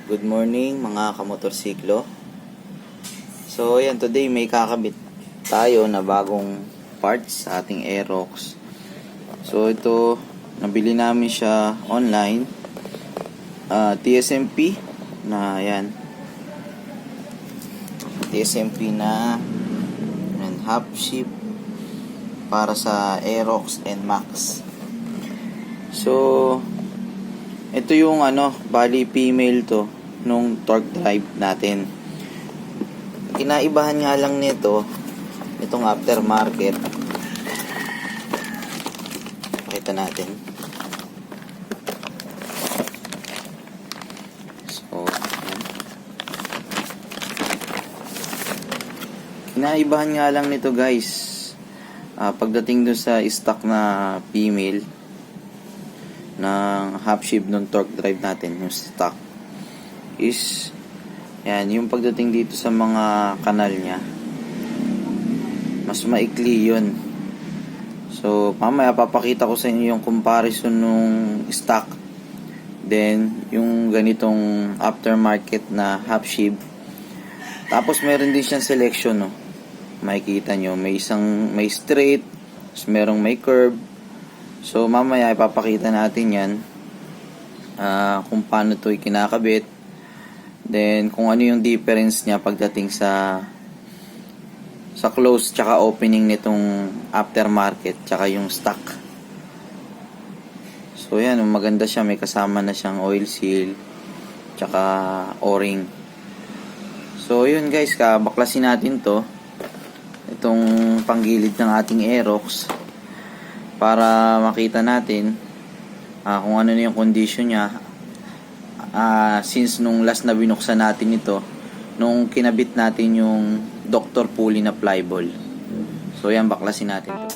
Good morning mga kamotorsiklo. So ayan, today may kakabit tayo na bagong parts sa ating Aerox. So ito, nabili namin siya online, TSMP na yan, TSMP na half ship para sa Aerox and Max. So ito yung bali female to nung torque drive natin. Kinaibahan nga lang nito, itong aftermarket. Pakita natin. So, kinaibahan nga lang nito guys. Pagdating dun sa stock na female ng half shift ng torque drive natin, yung stock is yan, yung pagdating dito sa mga kanal niya mas maikli yun. So mamaya papakita ko sa inyo yung comparison nung stock, then yung ganitong aftermarket na half shift. Tapos meron din siyang selection, no? Makikita nyo may straight, merong may curve. So mamaya ipapakita natin yan, kung paano ito kinakabit, then kung ano yung difference niya pagdating sa close tsaka opening nitong aftermarket tsaka yung stock. So yan, maganda siya, may kasama na siyang oil seal tsaka o-ring. So yun guys, baklasin natin itong panggilid ng ating Aerox para makita natin kung ano na yung condition niya, since nung last na binuksan natin ito, nung kinabit natin yung Dr. Pulley na flyball. So yan, baklasin natin ito.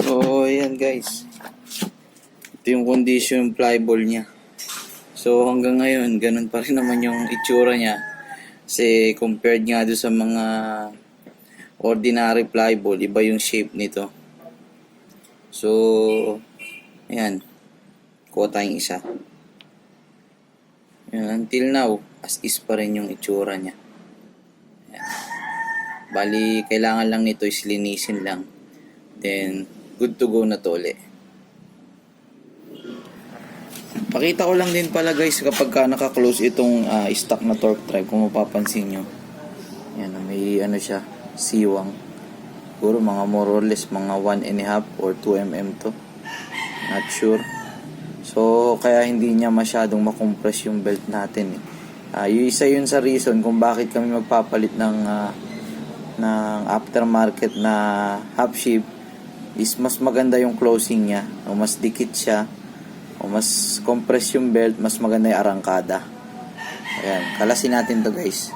So ayan guys, ito yung condition yung flyball niya. So hanggang ngayon ganun pa rin naman yung itsura niya, kasi compared nga doon sa mga ordinary flyball, iba yung shape nito. So ayan, kuha tayong isa. Ayan, until now as is pa rin yung itsura niya. Ayan. Bali kailangan lang nito is linisin lang, then good to go na to ulit. Pakita ko lang din pala guys, kapag naka-close itong stock na torque drive, kung mapapansin nyo, yan, may siya, siwang. Siguro mga more or less mga 1.5 or 2 mm to, not sure. So kaya hindi niya masyadong makompress yung belt natin. Yung isa yun sa reason kung bakit kami magpapalit ng aftermarket na half shift, is mas maganda yung closing niya, o mas dikit siya, o mas compress yung belt, mas maganda yung arangkada. Ayan, kalasin natin to guys.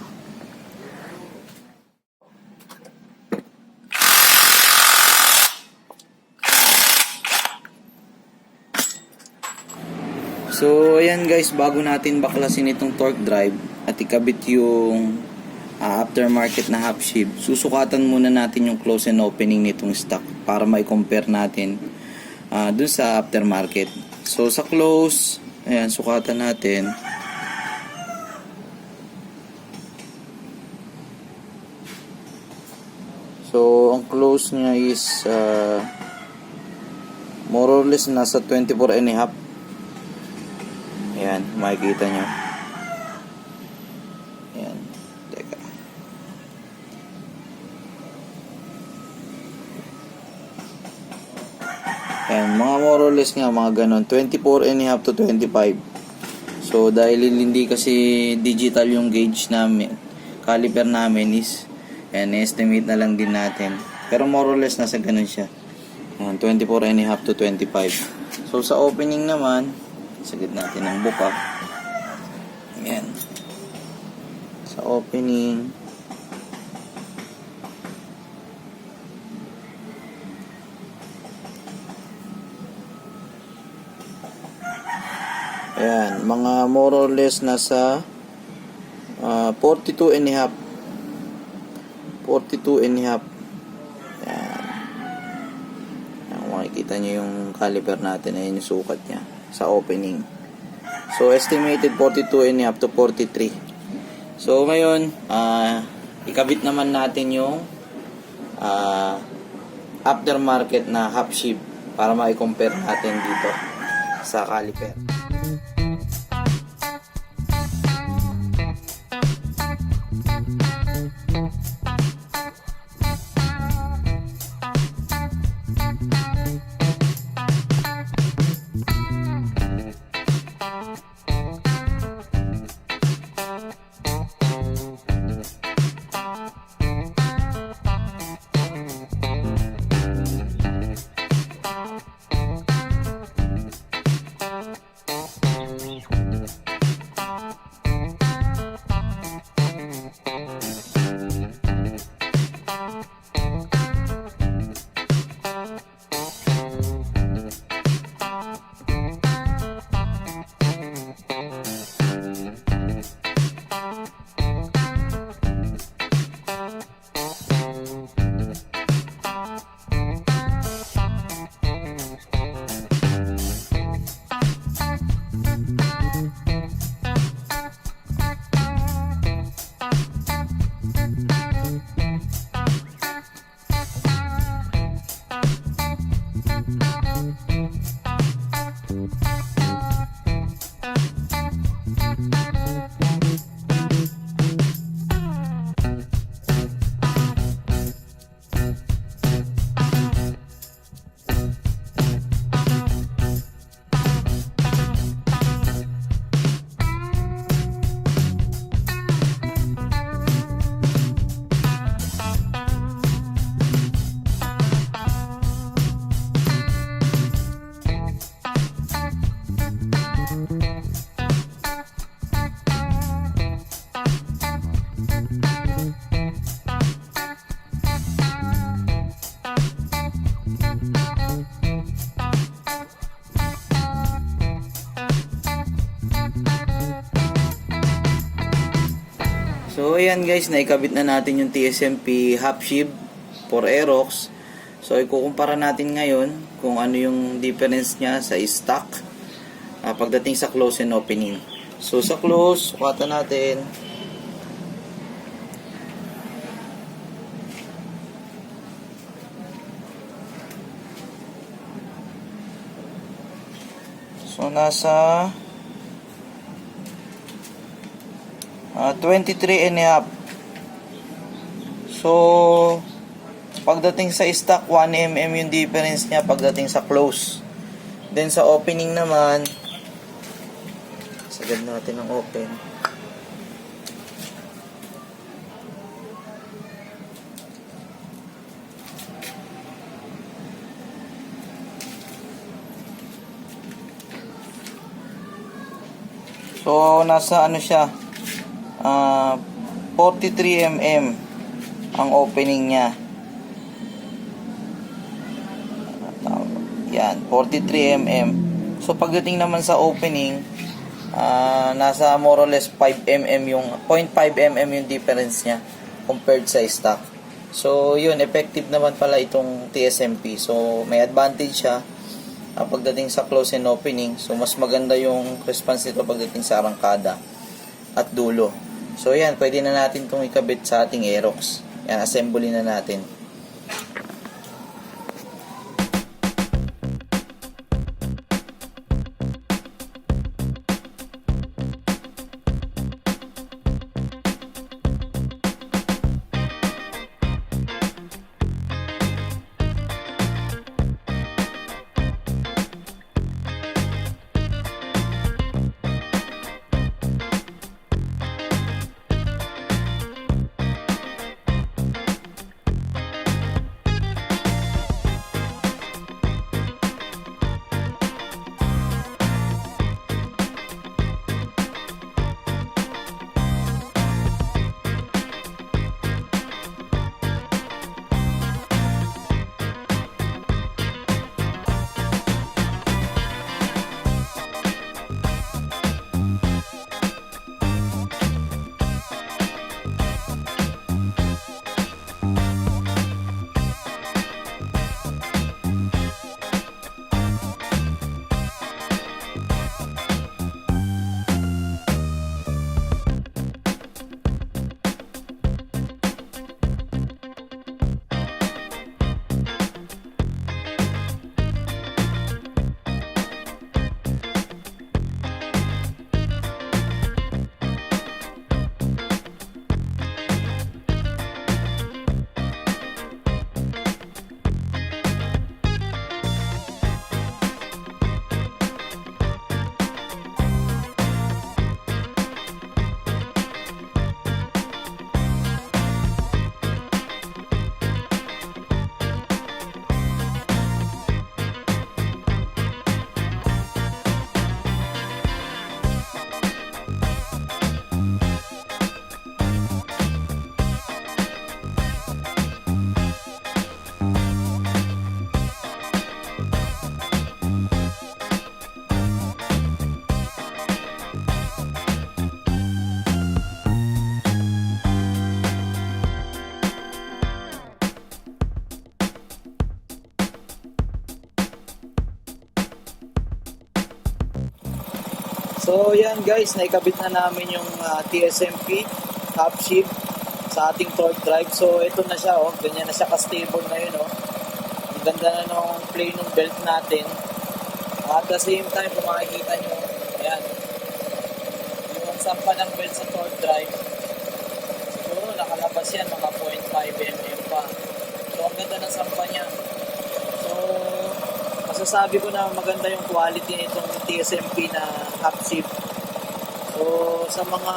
So, ayan guys, bago natin baklasin itong torque drive at ikabit yung aftermarket na half sheave, susukatan muna natin yung close and opening nitong stock para mai-compare natin dun sa aftermarket. So, sa close, ayan, sukatan natin. So, ang close niya is more or less nasa 24 and a half. Ayan, makikita nyo. Ayan, teka. Ayan, mga more or less nga, mga ganon. 24 and a half to 25. So, dahil hindi kasi digital yung gauge namin, caliper namin is, ayan, estimate na lang din natin. Pero more or less nasa ganun siya. Ayan, 24 and a half to 25. So, sa opening naman, sagad natin ang buka. Ayan. Sa opening, ayan, mga more or less nasa 42 and a half. 42 and a half. Ayan. Ayan, makikita nyo yung caliper natin. Ayan yung sukat nya sa opening. So, estimated 42 and a half to 43. So, ngayon, ikabit naman natin yung aftermarket na half sheave para ma-compare natin dito sa caliper. So, ayan guys, naikabit na natin yung TSMP half sheave for Aerox. So, ikukumpara natin ngayon kung ano yung difference niya sa stock pagdating sa close and opening. So, sa close, sukatan natin. So, nasa 23 and a half. So, pagdating sa stock, 1 mm yung difference niya pagdating sa close. Then, sa opening naman, sagad natin ang open. So, nasa ano siya, 43 mm ang opening niya. Yan, 43 mm. So pagdating naman sa opening, nasa more or less 5 mm yung 0.5 mm yung difference niya compared sa stock. So yun, effective naman pala itong TSMP. So may advantage siya pagdating sa close and opening. So mas maganda yung response nito pagdating sa arangkada at dulo. So yan, pwede na natin itong ikabit sa ating Aerox. Yan, assembly na natin. So yan guys, naikabit na namin yung TSMP top shift sa ating torque drive. So ito na siya, oh, ganyan na siya ka-stable ngayon, oh. Ang ganda na nung play ng belt natin. At the same time, kung makikita nyo, ayan, yung sampa ng belt sa torque drive, siguro nakalabas yan mga 0.5 mm pa. So ang ganda ng sampa niya. So masasabi ko na maganda yung quality nitong TSMP na half shift. So sa mga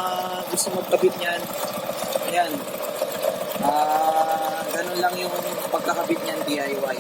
gusto magkabit niyan, ayan, ganun lang yung pagkakabit niyan DIY.